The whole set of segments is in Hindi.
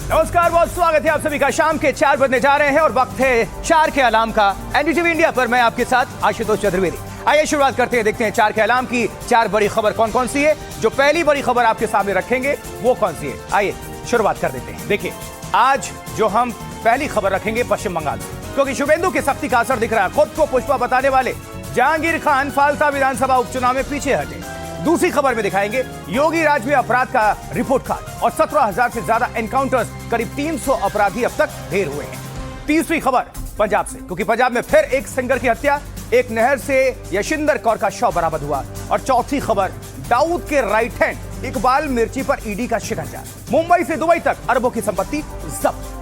नमस्कार, बहुत स्वागत है आप सभी का। शाम के 4 बजने जा रहे हैं और वक्त है 4 के अलार्म का। एनडीटीवी इंडिया पर मैं आपके साथ आशुतोष चतुर्वेदी। आइए शुरुआत करते हैं, देखते हैं 4 के अलार्म की 4 बड़ी खबर कौन कौन सी है। जो पहली बड़ी खबर आपके सामने रखेंगे वो कौन सी है, आइए शुरुआत कर देते हैं। देखिए, आज जो हम पहली खबर रखेंगे पश्चिम बंगाल से, क्योंकि शुभेंदु की सख्ती का असर दिख रहा है। खुद को पुष्पा बताने वाले जहांगीर खान फालसा विधानसभा उपचुनाव में पीछे हटे। दूसरी खबर में दिखाएंगे योगी राज में अपराध का रिपोर्ट कार्ड और 17,000 से ज्यादा एनकाउंटर्स, करीब 300 अपराधी अब तक ढेर हुए हैं। तीसरी खबर पंजाब से, क्योंकि पंजाब में फिर एक सिंगर की हत्या, एक नहर से यशिंदर कौर का शव बरामद हुआ। और चौथी खबर दाऊद के राइट हैंड इकबाल मिर्ची पर ईडी का शिकंजा। मुंबई से दुबई तक अरबों की संपत्ति जब्त।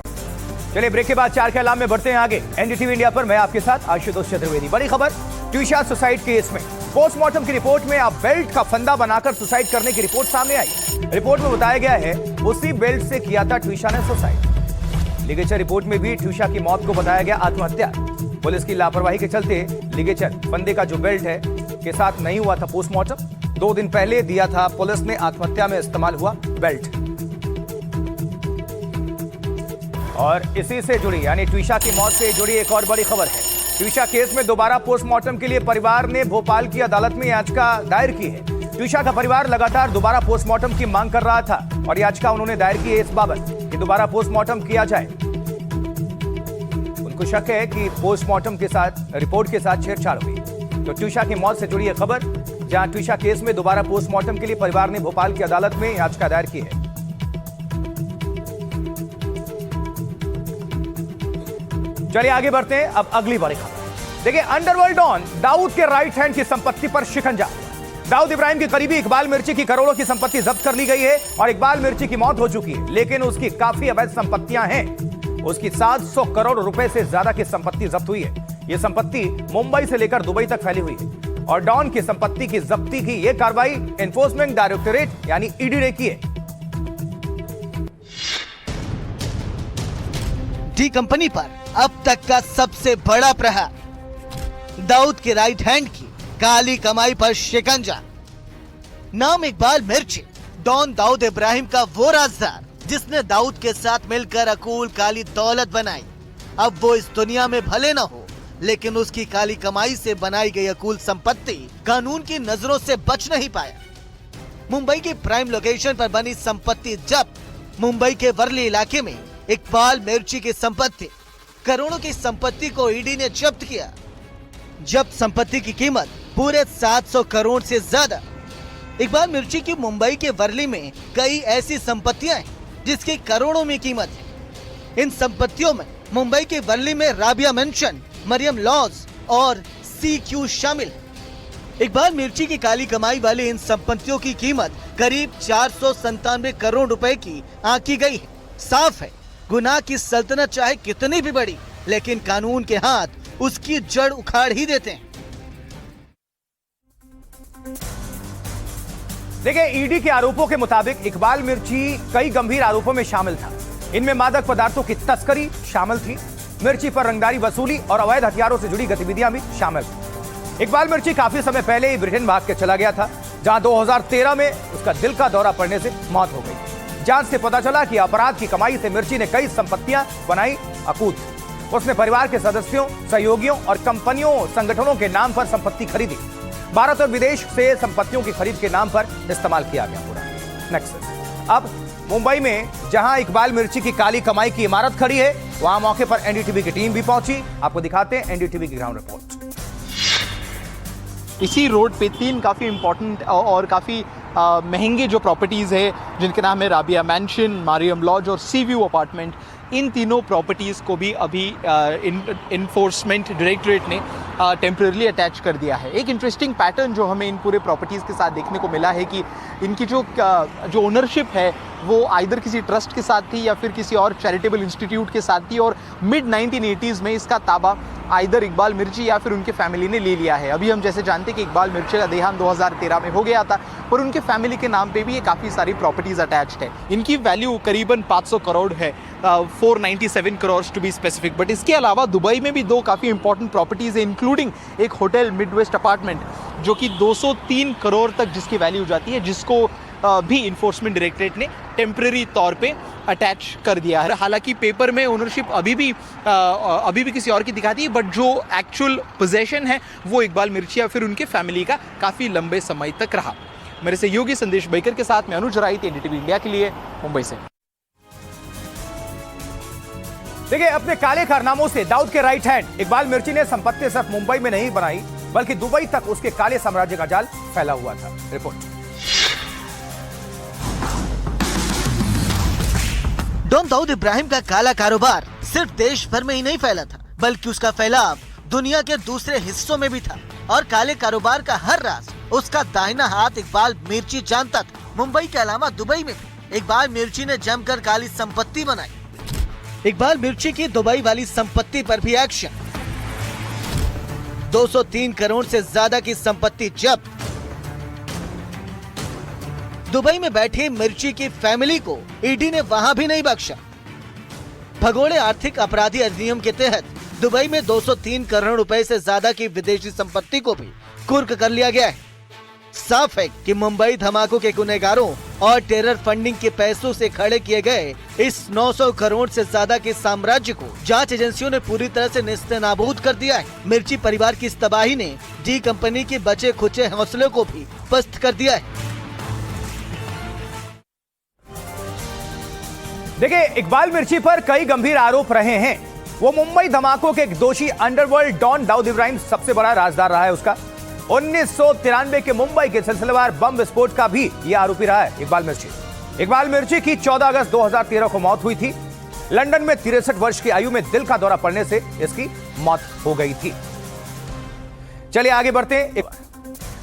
चलिए ब्रेक के बाद 4 के अलार्म में बढ़ते हैं आगे। एनडीटीवी इंडिया पर मैं आपके साथ आशुतोष चतुर्वेदी। बड़ी खबर ट्यूशा सुसाइड केस में पोस्टमार्टम की रिपोर्ट में अब बेल्ट का फंदा बनाकर सुसाइड करने की रिपोर्ट सामने आई। रिपोर्ट में बताया गया है उसी बेल्ट से किया था ट्यूशा ने सुसाइड। लिगेचर रिपोर्ट में भी ट्यूशा की मौत को बताया गया आत्महत्या। पुलिस की लापरवाही के चलते लिगेचर फंदे का जो बेल्ट है के साथ नहीं हुआ था पोस्टमार्टम। 2 दिन पहले दिया था पुलिस ने आत्महत्या में इस्तेमाल हुआ बेल्ट। और इसी से जुड़ी यानी ट्यूशा की मौत से जुड़ी एक और बड़ी खबर है। ट्यूशा केस में दोबारा पोस्टमार्टम के लिए परिवार ने भोपाल की अदालत में याचिका दायर की है। ट्यूशा का परिवार लगातार दोबारा पोस्टमार्टम की मांग कर रहा था और याचिका उन्होंने दायर की है इस बाबत कि दोबारा पोस्टमार्टम किया जाए। उनको शक है कि पोस्टमार्टम के साथ रिपोर्ट के साथ छेड़छाड़ हुई। तो ट्यूशा की मौत से जुड़ी है खबर, जहां ट्यूशा केस में दोबारा पोस्टमार्टम के लिए परिवार ने भोपाल की अदालत में याचिका दायर की है। चलिए आगे बढ़ते हैं, अब अगली बड़ी खबर देखिए। अंडरवर्ल्ड डॉन दाऊद के राइट हैंड की संपत्ति पर शिकंजा। दाऊद इब्राहिम के करीबी इकबाल मिर्ची की करोड़ों की संपत्ति जब्त कर ली गई है और इकबाल मिर्ची की मौत हो चुकी है, लेकिन उसकी काफी अवैध संपत्तियां हैं। उसकी 700 करोड़ रुपए से ज्यादा की संपत्ति जब्त हुई है। यह संपत्ति मुंबई से लेकर दुबई तक फैली हुई है और डॉन की संपत्ति की जब्ती की यह कार्रवाई एनफोर्समेंट डायरेक्टोरेट यानी ईडी ने की है। डी कंपनी पर अब तक का सबसे बड़ा प्रहार, दाऊद के राइट हैंड की काली कमाई पर शिकंजा। नाम इकबाल मिर्ची, डॉन दाऊद इब्राहिम का वो राजदार जिसने दाऊद के साथ मिलकर अकूल काली दौलत बनाई। अब वो इस दुनिया में भले न हो, लेकिन उसकी काली कमाई से बनाई गई अकूल संपत्ति कानून की नजरों से बच नहीं पाया। मुंबई की प्राइम लोकेशन पर बनी संपत्ति जब्त। मुंबई के वर्ली इलाके में इकबाल मिर्ची की संपत्ति, करोड़ों की संपत्ति को ईडी ने जब्त किया। जब्त संपत्ति की कीमत पूरे 700 करोड़ से ज्यादा। इकबाल मिर्ची की मुंबई के वर्ली में कई ऐसी संपत्तियां हैं जिसकी करोड़ों में कीमत है। इन संपत्तियों में मुंबई के वर्ली में राबिया मेंशन, मरियम लॉज और CQ शामिल है। इकबाल मिर्ची की काली कमाई वाली इन संपत्तियों की कीमत करीब 497 करोड़ रुपए की आंकी गई है। साफ है, गुनाह की सल्तनत चाहे कितनी भी बड़ी, लेकिन कानून के हाथ उसकी जड़ उखाड़ ही देते हैं। देखिए, ईडी के आरोपों के मुताबिक इकबाल मिर्ची कई गंभीर आरोपों में शामिल था। इनमें मादक पदार्थों की तस्करी शामिल थी। मिर्ची पर रंगदारी वसूली और अवैध हथियारों से जुड़ी गतिविधियां भी शामिल थी। इकबाल मिर्ची काफी समय पहले ही ब्रिटेन भाग के चला गया था, जहां 2013 में उसका दिल का दौरा पड़ने से मौत हो गई। जांच से पता चला कि अपराध की कमाई से मिर्ची ने कई संपत्तियां बनाई अकूत। उसने परिवार के सदस्यों, सहयोगियों और कंपनियों, संगठनों के नाम पर संपत्ति खरीदी। भारत और विदेश से संपत्तियों की खरीद के नाम पर इस्तेमाल किया गया पूरा नेक्सस। अब मुंबई में जहां इकबाल मिर्ची की काली कमाई की इमारत खड़ी है, वहां मौके पर एनडीटीवी की टीम भी पहुंची। आपको दिखाते हैं एनडीटीवी की ग्राउंड रिपोर्ट। इसी रोड पे 3 काफ़ी इम्पोर्टेंट और काफ़ी महंगे जो प्रॉपर्टीज़ है, जिनके नाम है राबिया मैंशन, मरियम लॉज और सी व्यू अपार्टमेंट। इन तीनों प्रॉपर्टीज़ को भी अभी इन्फोर्समेंट डायरेक्टरेट ने टेम्पररी अटैच कर दिया है। एक इंटरेस्टिंग पैटर्न जो हमें इन पूरे प्रॉपर्टीज़ के साथ देखने को मिला है कि इनकी जो ओनरशिप है वो आइदर किसी ट्रस्ट के साथ थी या फिर किसी और चैरिटेबल इंस्टीट्यूट के साथ थी, और मिड 1980s में इसका ताबा आइदर इकबाल मिर्ची या फिर उनके फैमिली ने ले लिया है। अभी हम जैसे जानते हैं कि इकबाल मिर्ची का देहांत 2013 में हो गया था, पर उनके फैमिली के नाम पे भी ये काफ़ी सारी प्रॉपर्टीज़ अटैच्ड है। इनकी वैल्यू करीबन 500 करोड़ है, 497 crore to be specific. But इसके अलावा दुबई में भी 2 काफ़ी इंपॉर्टेंट प्रॉपर्टीज़ है, इंक्लूडिंग एक होटल मिडवेस्ट अपार्टमेंट जो कि 203 करोड़ तक जिसकी वैल्यू जाती है, जिसको भी इन्फोर्समेंट डायरेक्टरेट ने टेम्पररी तौर पे अटैच कर दिया है। हालांकि पेपर में ओनरशिप अभी भी किसी और की दिखाती है, बट जो एक्चुअल पोजेशन है वो इकबाल मिर्ची या फिर उनके फैमिली का काफ़ी लंबे समय तक रहा। मेरे सहयोगी संदेश बैकर के साथ मैं अनुज राई, एनडीटीवी इंडिया के लिए, मुंबई से। देखिए, अपने काले कारनामों से दाऊद के राइट हैंड इकबाल मिर्ची ने संपत्ति सिर्फ मुंबई में नहीं बनाई, बल्कि दुबई तक उसके काले साम्राज्य का जाल फैला हुआ था। रिपोर्ट। डॉन दाऊद इब्राहिम का काला कारोबार सिर्फ देश भर में ही नहीं फैला था, बल्कि उसका फैलाव दुनिया के दूसरे हिस्सों में भी था। और काले कारोबार का हर राज उसका दाहिना हाथ इकबाल मिर्ची जानता था। मुंबई के अलावा दुबई में भी इकबाल मिर्ची ने जमकर काली संपत्ति बनाई। इकबाल मिर्ची की दुबई वाली संपत्ति पर भी एक्शन। 203 करोड़ से ज्यादा की संपत्ति जब्त। दुबई में बैठे मिर्ची की फैमिली को ईडी ने वहां भी नहीं बख्शा। भगोड़े आर्थिक अपराधी अधिनियम के तहत दुबई में 203 करोड़ रुपए से ज्यादा की विदेशी संपत्ति को भी कुर्क कर लिया गया है। साफ है कि मुंबई धमाकों के गुनहगारों और टेरर फंडिंग के पैसों से खड़े किए गए इस 900 करोड़ से ज्यादा के साम्राज्य को जांच एजेंसियों ने पूरी तरह से नेस्तनाबूद कर दिया है। मिर्ची परिवार की इस तबाही ने डी कंपनी के बचे खुचे हौसले को भी पस्त कर दिया है। देखिए, इकबाल मिर्ची पर कई गंभीर आरोप रहे हैं। वो मुंबई धमाकों के दोषी अंडरवर्ल्ड डॉन दाऊद इब्राहिम सबसे बड़ा राजदार रहा है। उसका 1993 के मुंबई के सिलसिलेवार बम विस्फोट का भी यह आरोपी रहा है इकबाल मिर्ची। इकबाल मिर्ची की 14 अगस्त 2013 को मौत हुई थी। लंदन में 63 वर्ष की आयु में दिल का दौरा पड़ने से इसकी मौत हो गई थी। चलिए आगे बढ़ते हैं।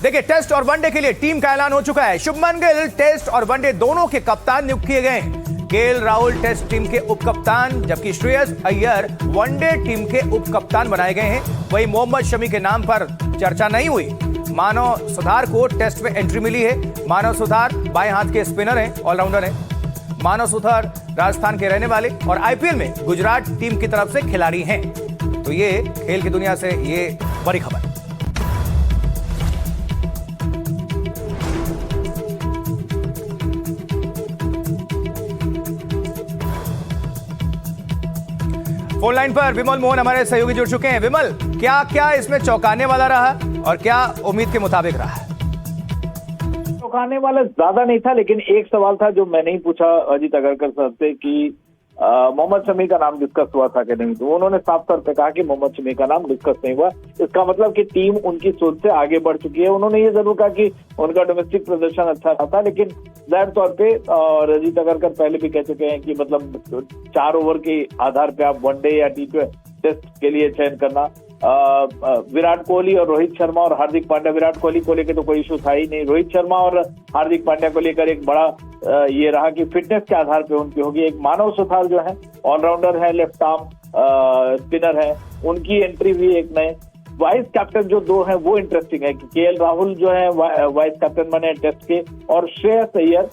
देखिए, टेस्ट और वनडे के लिए टीम का ऐलान हो चुका है। शुभमन गिल टेस्ट और वनडे दोनों के कप्तान नियुक्त किए गए हैं। केएल राहुल टेस्ट टीम के उप कप्तान, जबकि श्रेयस अय्यर वनडे टीम के उप कप्तान बनाए गए हैं। वहीं मोहम्मद शमी के नाम पर चर्चा नहीं हुई। मानव सुधार को टेस्ट में एंट्री मिली है। मानव सुधार बाएं हाथ के स्पिनर हैं, ऑलराउंडर हैं। मानव सुधार राजस्थान के रहने वाले और आईपीएल में गुजरात टीम की तरफ से खिलाड़ी हैं। तो ये खेल की दुनिया से ये बड़ी खबर। फोन लाइन पर विमल मोहन हमारे सहयोगी जुड़ चुके हैं। विमल, क्या क्या इसमें चौंकाने वाला रहा और क्या उम्मीद के मुताबिक रहा? चौंकाने वाला ज्यादा नहीं था, लेकिन एक सवाल था जो मैंने ही पूछा अजीत अगरकर सर से कि मोहम्मद शमी का नाम डिस्कस हुआ था कि नहीं। तो उन्होंने साफ तौर पे कहा कि मोहम्मद शमी का नाम डिस्कस नहीं हुआ। इसका मतलब कि टीम उनकी सोच से आगे बढ़ चुकी है। उन्होंने ये जरूर कहा कि उनका डोमेस्टिक प्रदर्शन अच्छा रहा था, लेकिन जाहिर तौर पे और अजीत अगरकर पहले भी कह चुके हैं कि मतलब 4 ओवर के आधार पे आप वनडे या टेस्ट के लिए चयन करना। विराट कोहली और रोहित शर्मा और हार्दिक पांड्या, विराट कोहली को लेकर तो कोई इशू था ही नहीं। रोहित शर्मा और हार्दिक पांड्या को लेकर एक बड़ा ये रहा कि फिटनेस के आधार पे उनकी होगी। एक मानव सुधार जो है ऑलराउंडर है, लेफ्ट आर्म स्पिनर है, उनकी एंट्री भी एक नए। वाइस कैप्टन जो 2 हैं वो इंटरेस्टिंग है कि केएल राहुल जो है वाइस कैप्टन बने टेस्ट के और श्रेयस अय्यर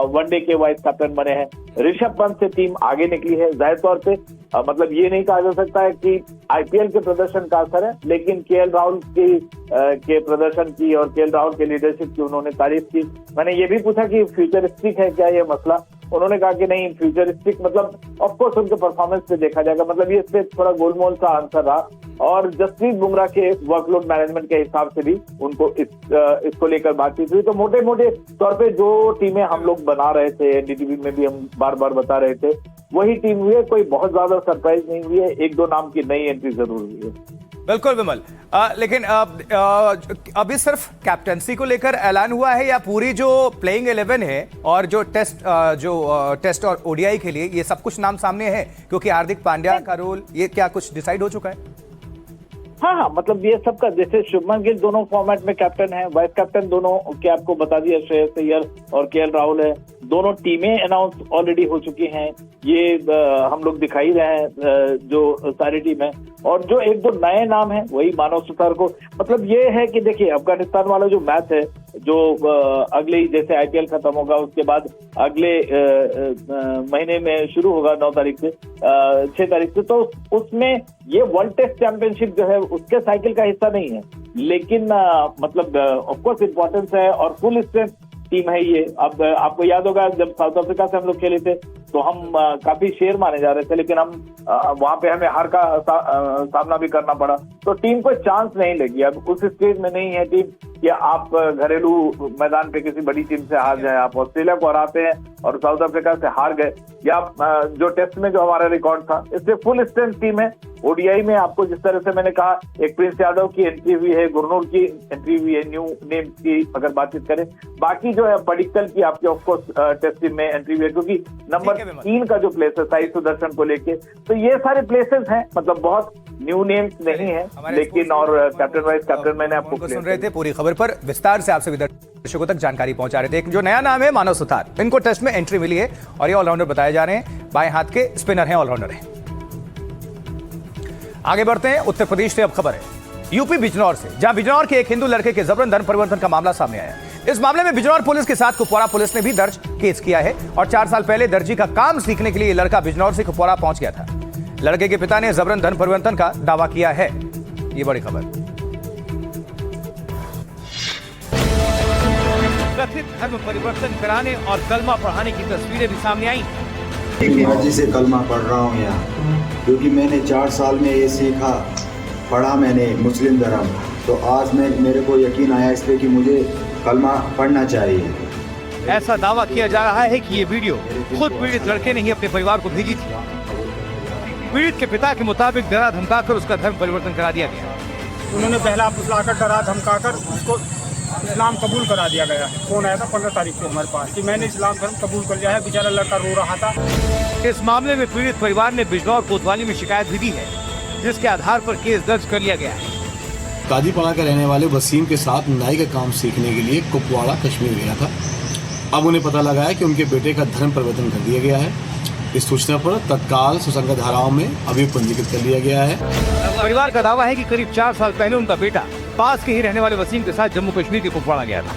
वनडे के वाइस कैप्टन बने हैं। ऋषभ पंत से टीम आगे निकली है। जाहिर तौर पे मतलब ये नहीं कहा जा सकता है कि आईपीएल के प्रदर्शन का असर है, लेकिन केएल राहुल के प्रदर्शन की और केएल राहुल के लीडरशिप की उन्होंने तारीफ की। मैंने ये भी पूछा कि फ्यूचरिस्टिक है क्या ये मसला। उन्होंने कहा कि नहीं, फ्यूचरिस्टिक मतलब ऑफकोर्स उनके परफॉर्मेंस पे देखा जाएगा। मतलब ये इस पे थोड़ा गोलमोल सा आंसर रहा। और जसप्रीत बुमराह के वर्कलोड मैनेजमेंट के हिसाब से भी उनको इसको लेकर बातचीत हुई। तो मोटे मोटे तौर पे जो टीमें हम लोग बना रहे थे, एनडीटीवी में भी हम बार बार बता रहे थे, वही टीम हुई है। कोई बहुत ज्यादा सरप्राइज नहीं हुई है। 1-2 नाम की नई एंट्री जरूर हुई है। बिल्कुल विमल, लेकिन अभी सिर्फ कैप्टनसी को लेकर ऐलान हुआ है या पूरी जो प्लेइंग 11 है और जो टेस्ट और ओडीआई के लिए ये सब कुछ नाम सामने है? क्योंकि हार्दिक पांड्या का रोल ये क्या कुछ डिसाइड हो चुका है? हाँ, मतलब ये सबका, जैसे शुभमन गिल दोनों फॉर्मेट में कैप्टन है, वाइस कैप्टन दोनों के आपको बता दिया श्रेयस अय्यर और केएल राहुल है। दोनों टीमें अनाउंस ऑलरेडी हो चुकी हैं। ये हम लोग दिखाई रहे हैं जो सारी टीमें। और जो 1-2 नए नाम हैं वही मानव सुतार को, मतलब ये है कि देखिए अफगानिस्तान वाला जो मैच है जो अगले ही जैसे आईपीएल खत्म होगा उसके बाद अगले महीने में शुरू होगा 9 तारीख से 6 तारीख से, तो उसमें ये वर्ल्ड टेस्ट चैंपियनशिप जो है उसके साइकिल का हिस्सा नहीं है। लेकिन मतलब ऑफकोर्स इंपॉर्टेंस है और फुल स्ट्रेंथ टीम है ये। अब आपको याद होगा जब साउथ अफ्रीका से हम लोग खेले थे तो हम काफी शेर माने जा रहे थे, लेकिन हम वहां पे हमें हार का सामना भी करना पड़ा। तो टीम को चांस नहीं लगी। अब उस स्टेज में नहीं है टीम कि आप घरेलू मैदान पे किसी बड़ी टीम से हार जाए। आप ऑस्ट्रेलिया को हराते हैं और साउथ अफ्रीका से हार गए, या जो टेस्ट में जो हमारा रिकॉर्ड था, इससे फुल स्ट्रेंथ टीम है। ओडीआई में आपको जिस तरह से मैंने कहा, एक प्रिंस यादव की एंट्री हुई है, गुरनूर की एंट्री हुई है, न्यू नेम की अगर बातचीत करें, बाकी जो है पडिक्कल की आपकी ऑफकोर्स टेस्ट टीम में एंट्री हुई है, क्योंकि नंबर 3 का जो प्लेस है साई सुदर्शन को लेके, तो ये सारे प्लेसेस हैं, मतलब बहुत न्यू नेम्स नहीं है, लेकिन और कैप्टन वाइस कैप्टन मैंने आपको सुन रहे थे। पूरी खबर पर विस्तार से आपसे दर्शकों तक जानकारी पहुंचा रहे थे। एक जो नया नाम है मानव सुथार, इनको टेस्ट में एंट्री मिली है और ये ऑलराउंडर बताए जा रहे हैं, बाएं हाथ के स्पिनर हैं, ऑलराउंडर हैं। आगे बढ़ते हैं, उत्तर प्रदेश से अब खबर है यूपी बिजनौर से, जहां बिजनौर के एक हिंदू लड़के के जबरन धन परिवर्तन का मामला सामने आया। इस मामले में बिजनौर पुलिस के साथ कुपवाड़ा पुलिस ने भी दर्ज केस किया है और 4 साल पहले दर्जी का काम सीखने के लिए लड़का बिजनौर से कुपवाड़ा पहुंच गया था। लड़के के पिता ने जबरन धन परिवर्तन का दावा किया है। ये बड़ी खबर। कथित धर्म परिवर्तन कराने और कलमा पढ़ाने की तस्वीरें भी सामने आई। मर्जी से कलमा पढ़ रहा हूँ यहाँ, क्योंकि मैंने 4 साल में ये सीखा, पढ़ा मैंने मुस्लिम धर्म, तो आज मेरे को यकीन आया इस पे कि मुझे कलमा पढ़ना चाहिए। ऐसा दावा किया जा रहा है कि ये वीडियो खुद पीड़ित लड़के ने ही अपने परिवार को भेजी थी। पीड़ित के पिता के मुताबिक डरा धमकाकर उसका धर्म परिवर्तन करा दिया गया। उन्होंने पहला फुसलाकर डरा धमकाकर उसको इस्लाम कबूल करा दिया गया। फोन आया था 15 तारीख को हमारे पास कि मैंने इस्लाम धर्म कबूल कर लिया है। बेचारा लड़का रो रहा था। इस मामले में पीड़ित परिवार ने बिजनौर कोतवाली में शिकायत भी दी है, जिसके आधार पर केस दर्ज कर लिया गया है। कादीपड़ा के रहने वाले वसीम के साथ नाई का काम सीखने के लिए कुपवाड़ा कश्मीर गया था। अब उन्हें पता लगा है कि उनके बेटे का धर्म परिवर्तन कर दिया गया है। इस सूचना पर तत्काल सुसंगत धाराओं में अभियोग पंजीकृत कर लिया गया है। परिवार का दावा है कि करीब 4 साल पहले उनका बेटा पास के ही रहने वाले वसीम के साथ जम्मू कश्मीर के कुपवाड़ा गया था।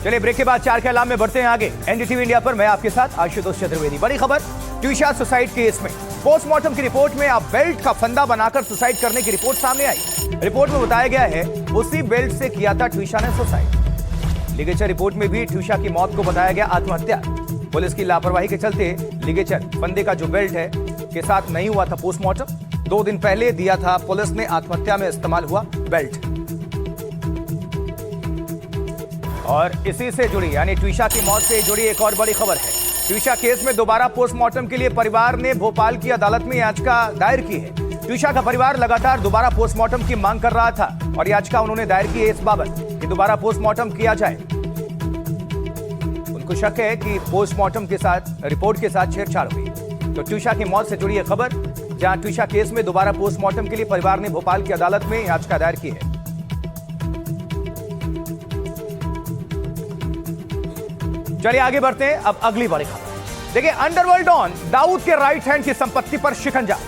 चलिए ब्रेक के बाद 4 के अलाम में बढ़ते हैं आगे। एनडीटीवी इंडिया पर मैं आपके साथ आशुतोष चतुर्वेदी। बड़ी खबर, ट्यूशा सुसाइड केस में पोस्टमार्टम की रिपोर्ट में अब बेल्ट का फंदा बनाकर सुसाइड करने की रिपोर्ट सामने आई। रिपोर्ट में बताया गया है उसी बेल्ट से किया था ट्यूशा ने सुसाइड। लिगेचर रिपोर्ट में भी ट्यूशा की मौत को बताया गया आत्महत्या। पुलिस की लापरवाही के चलते लिगेचर फंदे का जो बेल्ट है के साथ नहीं हुआ था पोस्टमार्टम। 2 दिन पहले दिया था पुलिस ने आत्महत्या में इस्तेमाल हुआ बेल्ट। और इसी से जुड़ी यानी ट्यूशा की मौत से जुड़ी एक और बड़ी खबर है। ट्यूशा केस में दोबारा पोस्टमार्टम के लिए परिवार ने भोपाल की अदालत में याचिका दायर की है। ट्यूशा का परिवार लगातार दोबारा पोस्टमार्टम की मांग कर रहा था और याचिका उन्होंने दायर की है इस बाबत कि दोबारा पोस्टमार्टम किया जाए। उनको शक है कि पोस्टमार्टम के साथ रिपोर्ट के साथ छेड़छाड़ हुई। तो ट्यूशा की मौत से जुड़ी है खबर, जहां ट्यूशा केस में दोबारा पोस्टमार्टम के लिए परिवार ने भोपाल की अदालत में याचिका दायर की है। चलिए आगे बढ़ते हैं अब अगली बड़ी खबर। देखिए, अंडरवर्ल्ड डॉन दाऊद के राइट हैंड की संपत्ति पर शिकंजा।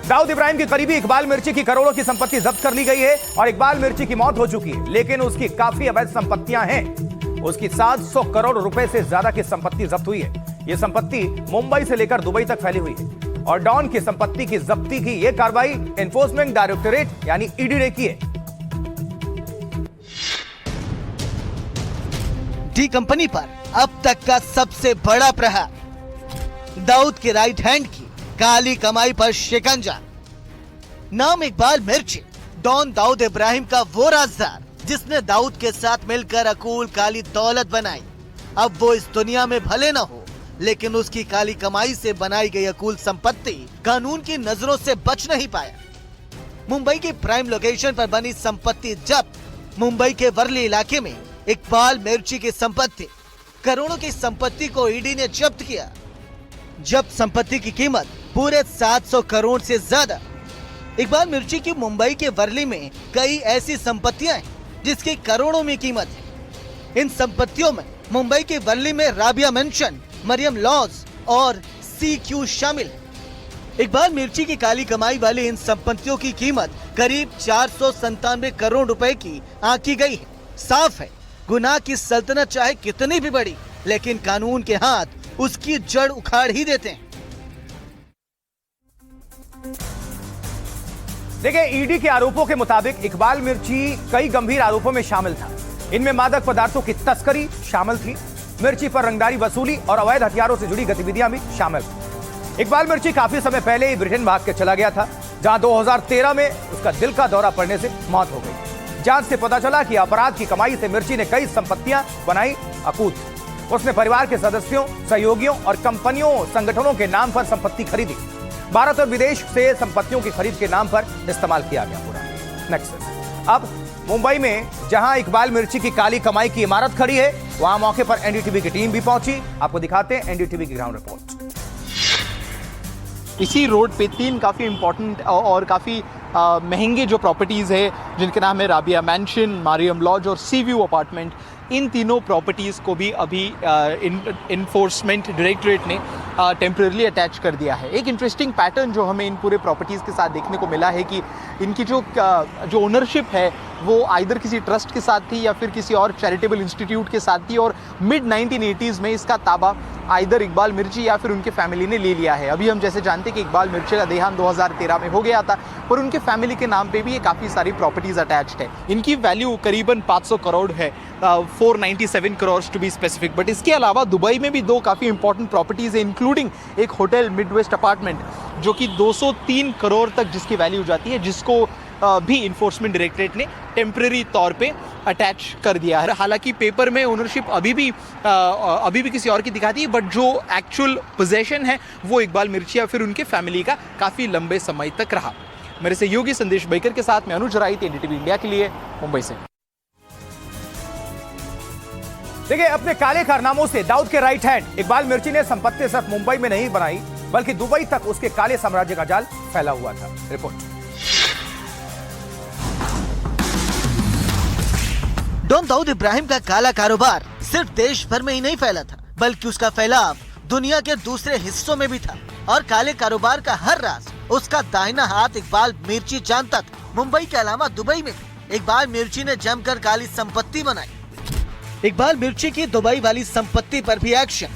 दाऊद इब्राहिम के करीबी इकबाल मिर्ची की करोड़ों की संपत्ति जब्त कर ली गई है और इकबाल मिर्ची की मौत हो चुकी है, लेकिन उसकी काफी अवैध संपत्तियां हैं। उसकी 700 करोड़ रुपए से ज्यादा की संपत्ति जब्त हुई है। यह संपत्ति मुंबई से लेकर दुबई तक फैली हुई है और डॉन की संपत्ति की जब्ती की यह कार्रवाई एनफोर्समेंट डायरेक्टोरेट यानी ईडी ने की है। डी कंपनी पर अब तक का सबसे बड़ा प्रहार, दाऊद के राइट हैंड की काली कमाई पर शिकंजा। नाम इकबाल मिर्ची, डॉन दाऊद इब्राहिम का वो राजदार जिसने दाऊद के साथ मिलकर अकूल काली दौलत बनाई। अब वो इस दुनिया में भले न हो, लेकिन उसकी काली कमाई से बनाई गई अकूल संपत्ति कानून की नजरों से बच नहीं पाया। मुंबई की प्राइम लोकेशन पर बनी संपत्ति जब्त। मुंबई के वर्ली इलाके में इकबाल मिर्ची की संपत्ति, करोड़ों की संपत्ति को ईडी ने जब्त किया। जब्त संपत्ति की कीमत पूरे 700 करोड़ से ज्यादा। इकबाल मिर्ची की मुंबई के वर्ली में कई ऐसी संपत्तियां हैं जिसकी करोड़ों में कीमत है। इन संपत्तियों में मुंबई के वर्ली में राबिया मेंशन, मरियम लॉज और CQ शामिल है। इकबाल मिर्ची की काली कमाई वाली इन संपत्तियों की कीमत करीब 497 करोड़ रुपए की आंकी गई है। साफ है, गुनाह की सल्तनत चाहे कितनी भी बड़ी, लेकिन कानून के हाथ उसकी जड़ उखाड़ ही देते हैं। देखिए, ईडी के आरोपों के मुताबिक इकबाल मिर्ची कई गंभीर आरोपों में शामिल था। इनमें मादक पदार्थों की तस्करी शामिल थी, मिर्ची पर रंगदारी वसूली और अवैध हथियारों से जुड़ी गतिविधियां भी शामिल थी। इकबाल मिर्ची काफी समय पहले ही ब्रिटेन भाग के चला गया था, जहां 2013 में उसका दिल का दौरा पड़ने से मौत हो गई। जांच से पता चला कि अपराध की कमाई से मिर्ची ने कई संपत्तियां बनाई अकूत। उसने परिवार के सदस्यों, सहयोगियों और कंपनियों, संगठनों के नाम पर संपत्ति खरीदी। भारत और विदेश से संपत्तियों की खरीद के नाम पर इस्तेमाल किया गया पूरा। नेक्स्ट, अब मुंबई में जहां इकबाल मिर्ची की काली कमाई की इमारत खड़ी है, वहां मौके पर एनडीटीवी की टीम भी पहुंची। आपको दिखाते हैं एनडीटीवी की ग्राउंड रिपोर्ट। इसी रोड पे 3 काफ़ी इम्पोर्टेंट और काफ़ी महंगे जो प्रॉपर्टीज़ है, जिनके नाम है राबिया मैंशन, मारियम लॉज और सी व्यू अपार्टमेंट, इन तीनों प्रॉपर्टीज़ को भी अभी इन्फोर्समेंट डायरेक्टरेट ने टेम्परेरी अटैच कर दिया है। एक इंटरेस्टिंग पैटर्न जो हमें इन पूरे प्रॉपर्टीज़ के साथ देखने को मिला है कि इनकी जो ओनरशिप है वो आइदर किसी ट्रस्ट के साथ थी या फिर किसी और चैरिटेबल इंस्टीट्यूट के साथ थी, और मिड 1980s में इसका ताबा आइदर इकबाल मिर्ची या फिर उनके फैमिली ने ले लिया है। अभी हम जैसे जानते हैं कि इकबाल मिर्ची का देहांत 2013 में हो गया था, पर उनके फैमिली के नाम पे भी ये काफ़ी सारी प्रॉपर्टीज़ अटैच्ड है। इनकी वैल्यू करीबन 500 करोड़ है, 497 crore to be specific. But इसके अलावा दुबई में भी 2 काफ़ी इंपॉर्टेंट प्रॉपर्टीज़ है, इंक्लूडिंग एक होटल मिडवेस्ट अपार्टमेंट जो कि 203 करोड़ तक जिसकी वैल्यू जाती है, जिसको भी इन्फोर्समेंट डायरेक्टरेट ने टेम्परेरी तौर पे अटैच कर दिया है। हालांकि पेपर में ओनरशिप अभी भी किसी और की दिखाती है, बट जो एक्चुअल पोजेशन है वो इकबाल मिर्ची या फिर उनके फैमिली का काफ़ी लंबे समय तक रहा। मेरे सहयोगी संदेश बैकर के साथ मैं अनुज राई, एनडीटीवी इंडिया के लिए, मुंबई से। देखिए, अपने काले कारनामों से दाऊद के राइट हैंड इकबाल मिर्ची ने संपत्ति सिर्फ मुंबई में नहीं बनाई, बल्कि दुबई तक उसके काले साम्राज्य का जाल फैला हुआ था। रिपोर्ट। डॉन दाऊद इब्राहिम का काला कारोबार सिर्फ देश भर में ही नहीं फैला था, बल्कि उसका फैलाव दुनिया के दूसरे हिस्सों में भी था। और काले कारोबार का हर राज उसका दाहिना हाथ इकबाल मिर्ची जानता था। मुंबई के अलावा दुबई में इकबाल मिर्ची ने जमकर काली संपत्ति बनाई। इकबाल मिर्ची की दुबई वाली संपत्ति पर भी एक्शन।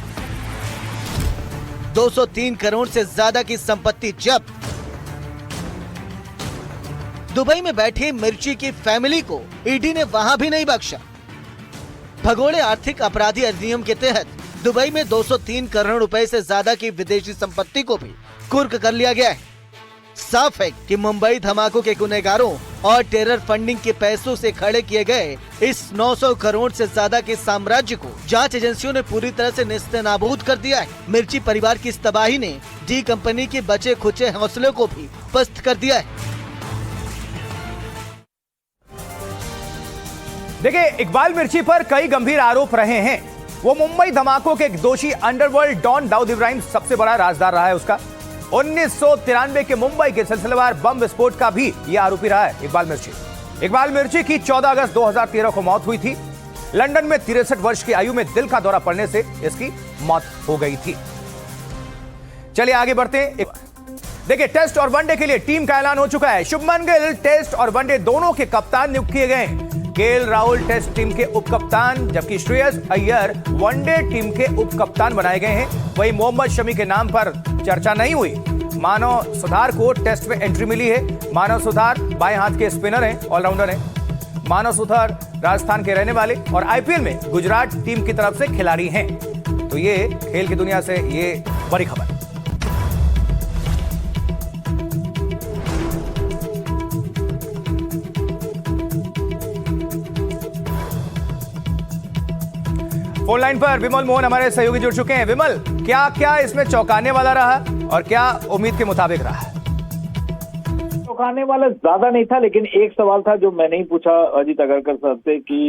203 करोड़ से ज्यादा की संपत्ति जब्त। दुबई में बैठी मिर्ची की फैमिली को ईडी ने वहां भी नहीं बख्शा। भगोड़े आर्थिक अपराधी अधिनियम के तहत दुबई में 203 करोड़ रुपए से ज्यादा की विदेशी संपत्ति को भी कुर्क कर लिया गया है। साफ है कि मुंबई धमाकों के गुनहगारों और टेरर फंडिंग के पैसों से खड़े किए गए इस 900 करोड़ से ज्यादा के साम्राज्य को जांच एजेंसियों ने पूरी तरह से नेस्तनाबूद कर दिया है। मिर्ची परिवार की इस तबाही ने डी कंपनी के बचे खुचे हौसलों को भी पस्त कर दिया है। देखिए, इकबाल मिर्ची पर कई गंभीर आरोप रहे हैं। वो मुंबई धमाकों के दोषी अंडरवर्ल्ड डॉन दाऊद इब्राहिम सबसे बड़ा राजदार रहा है। उसका 1993 के मुंबई के सिलसिलेवार बम विस्फोट का भी यह आरोपी रहा है इकबाल मिर्ची। इकबाल मिर्ची की 14 अगस्त 2013 को मौत हुई थी। लंदन में 63 वर्ष की आयु में दिल का दौरा पड़ने से इसकी मौत हो गई थी। चलिए आगे बढ़ते हैं। देखिए, टेस्ट और वनडे के लिए टीम का ऐलान हो चुका है। शुभमन गिल टेस्ट और वनडे दोनों के कप्तान नियुक्त किए गए हैं। केएल राहुल टेस्ट टीम के उप कप्तान, जबकि श्रेयस अय्यर वनडे टीम के उप कप्तान बनाए गए हैं। वहीं मोहम्मद शमी के नाम पर चर्चा नहीं हुई। मानव सुधार को टेस्ट में एंट्री मिली है। मानव सुधार बाएं हाथ के स्पिनर हैं, ऑलराउंडर हैं। मानव सुधार राजस्थान के रहने वाले और आईपीएल में गुजरात टीम की तरफ से खिलाड़ी हैं। तो ये खेल की दुनिया से ये बड़ी खबर। फोन लाइन पर विमल मोहन हमारे सहयोगी जुड़ चुके हैं। विमल, क्या क्या इसमें चौंकाने वाला रहा और क्या उम्मीद के मुताबिक रहा? चौंकाने वाला ज्यादा नहीं था, लेकिन एक सवाल था जो मैंने ही पूछा अजीत अगरकर साहब से कि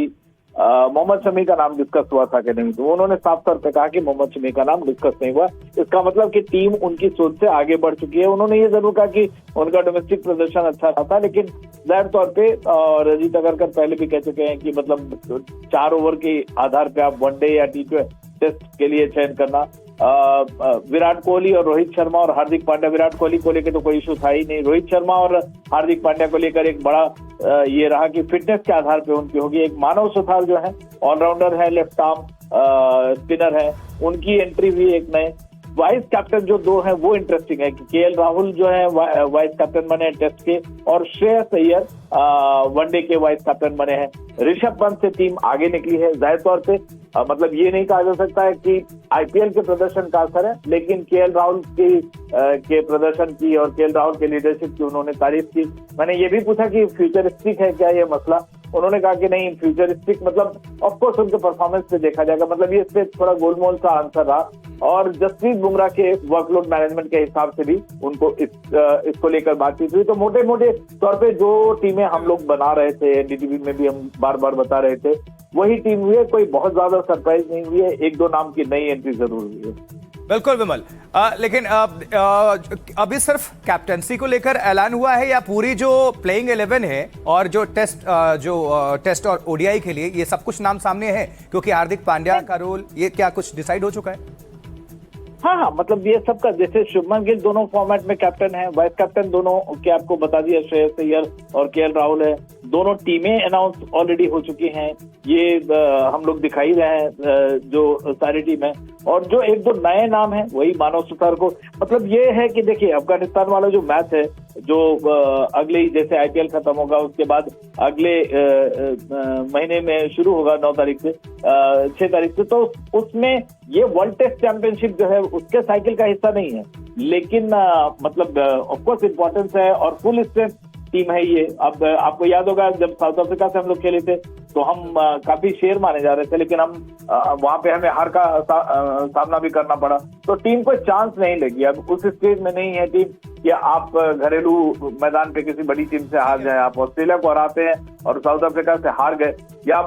मोहम्मद शमी का नाम डिस्कस हुआ था कि नहीं। तो उन्होंने साफ तौर पे कहा कि मोहम्मद शमी का नाम डिस्कस नहीं हुआ। इसका मतलब कि टीम उनकी सोच से आगे बढ़ चुकी है। उन्होंने ये जरूर कहा कि उनका डोमेस्टिक प्रदर्शन अच्छा था, लेकिन जाहिर तौर पे और अजीत अगरकर पहले भी कह चुके हैं कि मतलब 4 ओवर के आधार पे आप वनडे या टेस्ट के लिए चयन करना। विराट कोहली और रोहित शर्मा और हार्दिक पांड्या, विराट कोहली को लेकर तो कोई इशू था ही नहीं। रोहित शर्मा और हार्दिक पांड्या को लेकर एक बड़ा ये रहा कि फिटनेस के आधार पे उनकी होगी। एक मानव सुधार जो है ऑलराउंडर है, लेफ्ट आर्म स्पिनर है, उनकी एंट्री भी एक नए। वाइस कैप्टन जो 2 हैं वो इंटरेस्टिंग है कि केएल राहुल जो है वाइस कैप्टन बने टेस्ट के और श्रेयस अय्यर वनडे के वाइस कैप्टन बने हैं। ऋषभ पंत से टीम आगे निकली है। जाहिर तौर पे मतलब ये नहीं कहा जा सकता है कि आईपीएल के प्रदर्शन का असर है, लेकिन केएल राहुल के प्रदर्शन की और केएल राहुल के लीडरशिप की उन्होंने तारीफ की। मैंने ये भी पूछा कि फ्यूचरिस्टिक है क्या ये मसला, उन्होंने कहा कि नहीं फ्यूचरिस्टिक मतलब ऑफ कोर्स उनके परफॉर्मेंस पे देखा जाएगा, मतलब ये इस पे थोड़ा गोलमोल सा आंसर रहा। और जसप्रीत बुमराह के वर्कलोड मैनेजमेंट के हिसाब से भी उनको इसको लेकर बातचीत हुई। तो मोटे मोटे तौर पे जो टीमें हम लोग बना रहे थे, एनडीटीवी में भी हम बार बार बता रहे थे, वही टीम हुई है। कोई बहुत ज्यादा सरप्राइज नहीं हुई है, एक दो नाम की नई एंट्री जरूर हुई है। बिल्कुल विमल, लेकिन अभी सिर्फ कैप्टंसी को लेकर ऐलान हुआ है या पूरी जो प्लेइंग 11 है और जो टेस्ट और ओडीआई के लिए ये सब कुछ नाम सामने है? क्योंकि हार्दिक पांड्या का रोल ये क्या कुछ डिसाइड हो चुका है? हाँ, मतलब ये सबका, जैसे शुभमन गिल दोनों फॉर्मेट में कैप्टन है, वाइस कैप्टन दोनों के आपको बता दिया श्रेयस अय्यर और केएल राहुल है। दोनों टीमें अनाउंस ऑलरेडी हो चुकी हैं, ये हम लोग दिखाई रहे हैं जो सारी टीम है। और जो एक दो नए नाम है वही मानव सुतार को, मतलब ये है कि देखिए अफगानिस्तान वाला जो मैच है जो अगले ही जैसे आईपीएल खत्म होगा उसके बाद अगले महीने में शुरू होगा 9 तारीख से 6 तारीख से, तो उसमें ये वर्ल्ड टेस्ट चैंपियनशिप जो है उसके साइकिल का हिस्सा नहीं है, लेकिन मतलब ऑफकोर्स इम्पोर्टेंस है और फुल स्ट्रेंथ टीम है ये। अब आपको याद होगा जब साउथ अफ्रीका से हम लोग खेले थे तो हम काफी शेर माने जा रहे थे, लेकिन हम वहां पे हमें हार का सामना भी करना पड़ा। तो टीम को चांस नहीं लगी, अब उस स्टेज में नहीं है टीम कि आप घरेलू मैदान पे किसी बड़ी टीम से हार जाए। आप ऑस्ट्रेलिया को हराते हैं और साउथ अफ्रीका से हार गए, या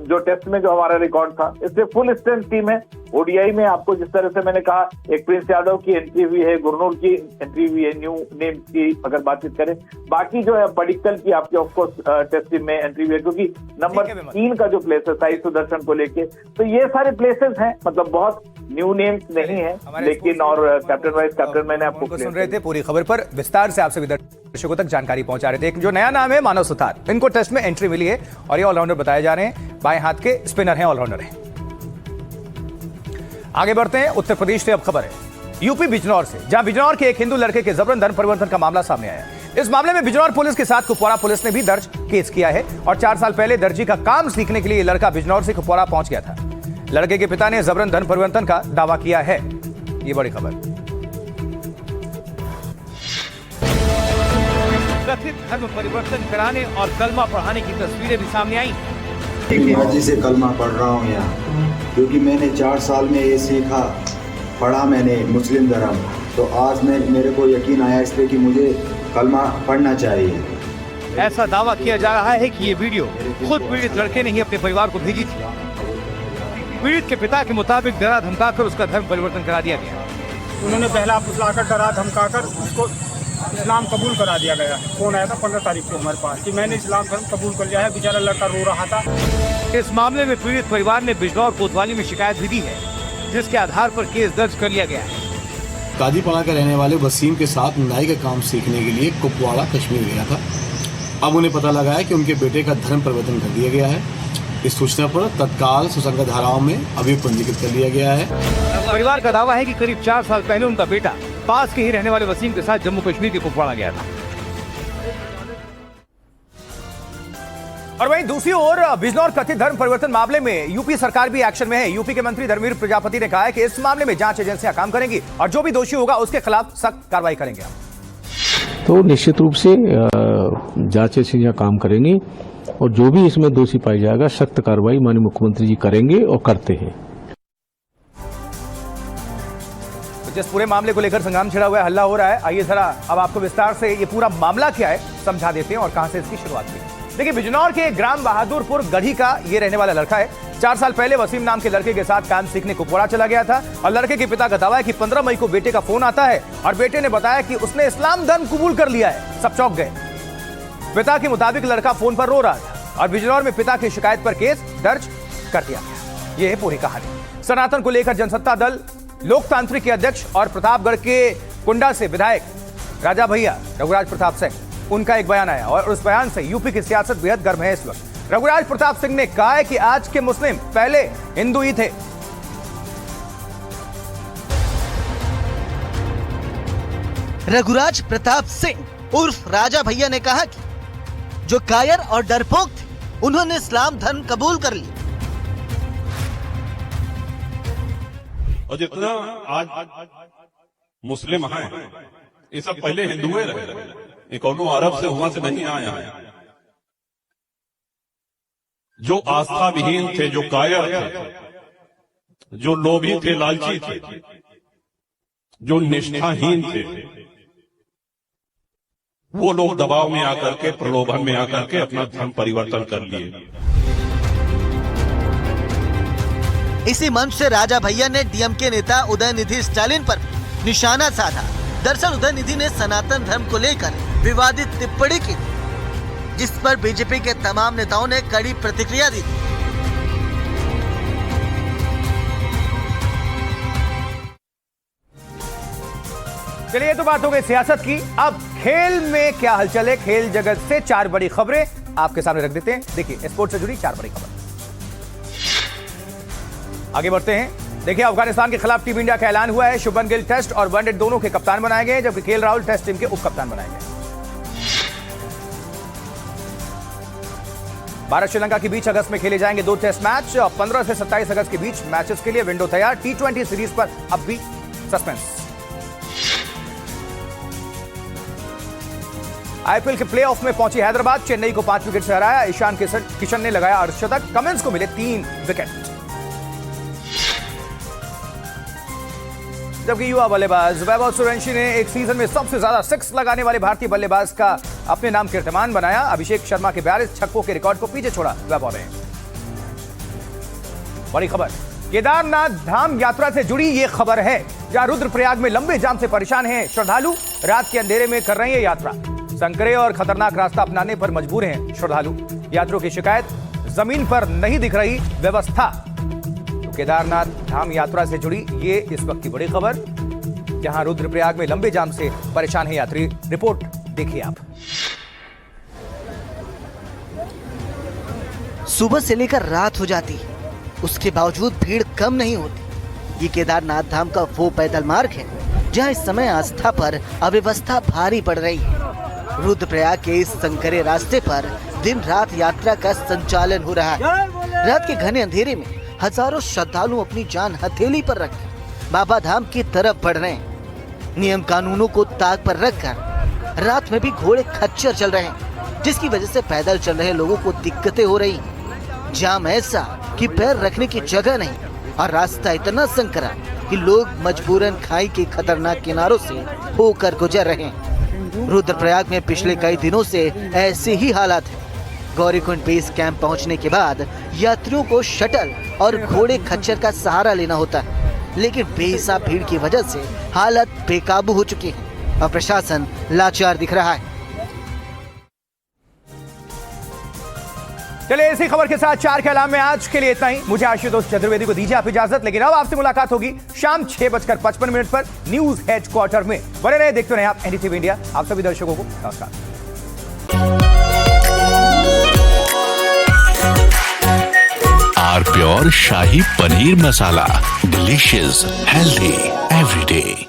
जो टेस्ट में जो हमारा रिकॉर्ड था, इससे फुल स्ट्रेंथ टीम है। ओडीआई में आपको जिस तरह से मैंने कहा, एक प्रिंस यादव की एंट्री हुई है, गुरनूर की एंट्री हुई है, न्यू नेम की अगर बातचीत करें, बाकी जो है पडिक्कल की आपकी ऑफकोर्स टेस्ट टीम में एंट्री हुई है, क्योंकि नंबर 3 का जो प्लेस है साई सुदर्शन को लेके, तो ये सारे प्लेसेस हैं, मतलब बहुत न्यू नेम्स नहीं है, लेकिन और कैप्टन वाइस कैप्टन मैंने आपको सुन रहे थे पूरी खबर पर विस्तार से आपसे दर्शकों तक जानकारी पहुंचा रहे थे। एक जो नया नाम है मानव सुतार, इनको टेस्ट में एंट्री मिली है और ये ऑलराउंडर बताए जा रहे हैं, बाएं हाथ के स्पिनर हैं, ऑलराउंडर हैं। आगे बढ़ते हैं, उत्तर प्रदेश से अब खबर है यूपी बिजनौर से, जहां बिजनौर के एक हिंदू लड़के के जबरन धर्म परिवर्तन का मामला सामने आया। इस मामले में बिजनौर पुलिस के साथ कुपवाड़ा पुलिस ने भी दर्ज केस किया है और 4 साल पहले दर्जी का काम सीखने के लिए लड़का बिजनौर से कुपवाड़ा पहुंच गया था। लड़के के पिता ने जबरन धर्म परिवर्तन का दावा किया है। ये बड़ी खबर। कथित धर्म परिवर्तन कराने और कलमा पढ़ाने की तस्वीरें भी सामने आई। मर्जी से कलमा पढ़ रहा हूँ यहाँ, क्योंकि मैंने 4 साल में ये सीखा, पढ़ा मैंने मुस्लिम धर्म, तो आज मेरे को यकीन आया इस पे कि मुझे कलमा पढ़ना चाहिए। ऐसा दावा किया जा रहा है कि ये वीडियो खुद पीड़ित लड़के ने ही अपने परिवार को भेजी थी। पीड़ित के पिता के मुताबिक डरा धमकाकर उसका धर्म परिवर्तन करा दिया गया। उन्होंने पहला फुसलाकर डरा धमकाकर उसको इस्लाम कबूल करा दिया गया। फोन आया था 15 तारीख को हमारे पास कि मैंने इस्लाम धर्म कबूल कर लिया है। बेचारा लड़का रो रहा था। इस मामले में पीड़ित परिवार ने बिजनौर कोतवाली में शिकायत भी दी है, जिसके आधार पर केस दर्ज कर लिया गया है। कादीपड़ा के रहने वाले वसीम के साथ नाई का काम सीखने के लिए कुपवाड़ा कश्मीर गया था। अब उन्हें पता लगा है कि उनके बेटे का धर्म परिवर्तन कर दिया गया है। इस सूचना पर तत्काल सुसंगत धाराओं में अभियोग पंजीकृत कर लिया गया है। परिवार का दावा है कि करीब 4 साल पहले उनका बेटा पास के ही रहने वाले वसीम के साथ जम्मू कश्मीर के कुपवाड़ा गया था। और वहीं दूसरी ओर बिजनौर कथित धर्म परिवर्तन मामले में यूपी सरकार भी एक्शन में है। यूपी के मंत्री धर्मवीर प्रजापति ने कहा है कि इस मामले में जांच एजेंसियां काम करेंगी और जो भी दोषी होगा उसके खिलाफ सख्त कार्रवाई करेंगे। तो निश्चित रूप से जांच एजेंसियां काम करेंगी और जो भी इसमें दोषी पाया जाएगा सख्त कार्रवाई माननीय मुख्यमंत्री जी करेंगे और करते हैं। जिस पूरे मामले को लेकर संग्राम छिड़ा हुआ है, हल्ला हो रहा है, आइए जरा अब आपको विस्तार से ये पूरा मामला क्या है समझा देते हैं और कहां से इसकी शुरुआत हुई। देखिए, बिजनौर के ग्राम बहादुरपुर गढ़ी का ये रहने वाला लड़का है। 4 साल पहले वसीम नाम के लड़के के साथ काम सीखने कुपवाड़ा चला गया था और लड़के के पिता का दावा है कि 15 मई को बेटे का फोन आता है और बेटे ने बताया कि उसने इस्लाम धर्म कबूल कर लिया है। सब चौंक गए। पिता के मुताबिक लड़का फोन पर रो रहा था और बिजनौर में पिता की शिकायत पर केस दर्ज कर दिया गया। ये है पूरी कहानी। सनातन को लेकर जनसत्ता दल लोकतांत्रिक के अध्यक्ष और प्रतापगढ़ के कुंडा से विधायक राजा भैया रघुराज प्रताप सिंह, उनका एक बयान आया और उस बयान से यूपी की सियासत बेहद गर्म है इस वक्त। रघुराज प्रताप सिंह ने कहा है कि आज के मुस्लिम पहले हिंदू ही थे। रघुराज प्रताप सिंह उर्फ राजा भैया ने कहा कि जो कायर और डरपोक थे उन्होंने इस्लाम धर्म कबूल कर लिया। और जितना आज मुस्लिम हैं, ये सब पहले हिंदुए रहे, ये कौनो अरब से वहां से नहीं आया है। जो आस्था विहीन थे, जो कायर थे, जो लोभी थे, लालची थे, जो निष्ठाहीन थे, वो लोग दबाव में आकर के, प्रलोभन में आकर के अपना धर्म परिवर्तन कर लिए। इसी मंच से राजा भैया ने डीएमके नेता उदयनिधि स्टालिन पर निशाना साधा। दरअसल उदयनिधि ने सनातन धर्म को लेकर विवादित टिप्पणी की, जिस पर बीजेपी के तमाम नेताओं ने कड़ी प्रतिक्रिया दी। चलिए, ये तो बात हो गई सियासत की। अब खेल में क्या हलचल है, खेल जगत से 4 बड़ी खबरें आपके सामने रख देते हैं। देखिए, स्पोर्ट्स से जुड़ी 4 बड़ी खबर। आगे बढ़ते हैं। देखिए, अफगानिस्तान के खिलाफ टीम इंडिया का ऐलान हुआ है। शुभमन गिल टेस्ट और वनडे दोनों के कप्तान बनाए गए, जबकि केएल राहुल टेस्ट टीम के उप कप्तान बनाए गए। भारत श्रीलंका के बीच अगस्त में खेले जाएंगे 2 टेस्ट मैच और 15 से 27 अगस्त के बीच मैचेस के लिए विंडो तैयार। T20 सीरीज पर अब भी सस्पेंस। आईपीएल के प्लेऑफ में पहुंची हैदराबाद, चेन्नई को 5 विकेट से हराया। ईशान किशन ने लगाया अर्धशतक, कमिंस को मिले 3 विकेट। जबकि युवा बल्लेबाज वैभव सूर्यवंशी ने एक सीजन में सबसे ज्यादा 6 लगाने वाले भारतीय बल्लेबाज का अपने नाम कीर्तिमान बनाया। अभिषेक शर्मा के 42 छक्कों के रिकॉर्ड को पीछे छोड़ा वैभव ने। बड़ी खबर, केदारनाथ धाम यात्रा से जुड़ी ये खबर है, जहां रुद्रप्रयाग में लंबे जाम से परेशान हैं श्रद्धालु। रात के अंधेरे में कर रहे हैं यात्रा। संकरे और खतरनाक रास्ता अपनाने पर मजबूर हैं श्रद्धालु। यात्रियों की शिकायत, जमीन पर नहीं दिख रही व्यवस्था। तो केदारनाथ धाम यात्रा से जुड़ी ये इस वक्त की बड़ी खबर, जहां रुद्रप्रयाग में लंबे जाम से परेशान है यात्री। रिपोर्ट देखिए आप। सुबह से लेकर रात हो जाती है, उसके बावजूद भीड़ कम नहीं होती। ये केदारनाथ धाम का वो पैदल मार्ग है जहां इस समय आस्था पर अव्यवस्था भारी पड़ रही है। रुद्रप्रयाग के इस संकरे रास्ते पर दिन रात यात्रा का संचालन हो रहा है। रात के घने अंधेरे में हजारों श्रद्धालु अपनी जान हथेली पर रख बाबा धाम की तरफ बढ़ रहे हैं। नियम कानूनों को ताक पर रखकर रात में भी घोड़े खच्चर चल रहे हैं, जिसकी वजह से पैदल चल रहे लोगों को दिक्कतें हो रही। जाम ऐसा कि पैर रखने की जगह नहीं और रास्ता इतना संकरा कि लोग मजबूरन खाई के खतरनाक किनारों से होकर गुजर रहे हैं। रुद्रप्रयाग में पिछले कई दिनों से ऐसे ही हालात हैं। गौरीकुंड बेस कैंप पहुंचने के बाद यात्रियों को शटल और घोड़े खच्चर का सहारा लेना होता है, लेकिन बेहिसाब भीड़ की वजह से हालत बेकाबू हो चुकी है और प्रशासन लाचार दिख रहा है। चलिए, इसी खबर के साथ 4 के अलाम में आज के लिए इतना ही। मुझे आशुतोष चतुर्वेदी को दीजिए आप इजाजत, लेकिन अब आपसे मुलाकात होगी शाम 6:55 पर न्यूज हेडक्वार्टर में। बने रहे, देखते रहे आप एनडीटीवी इंडिया। आप सभी दर्शकों को नमस्कार। Our pure shahi paneer masala, delicious, healthy everyday.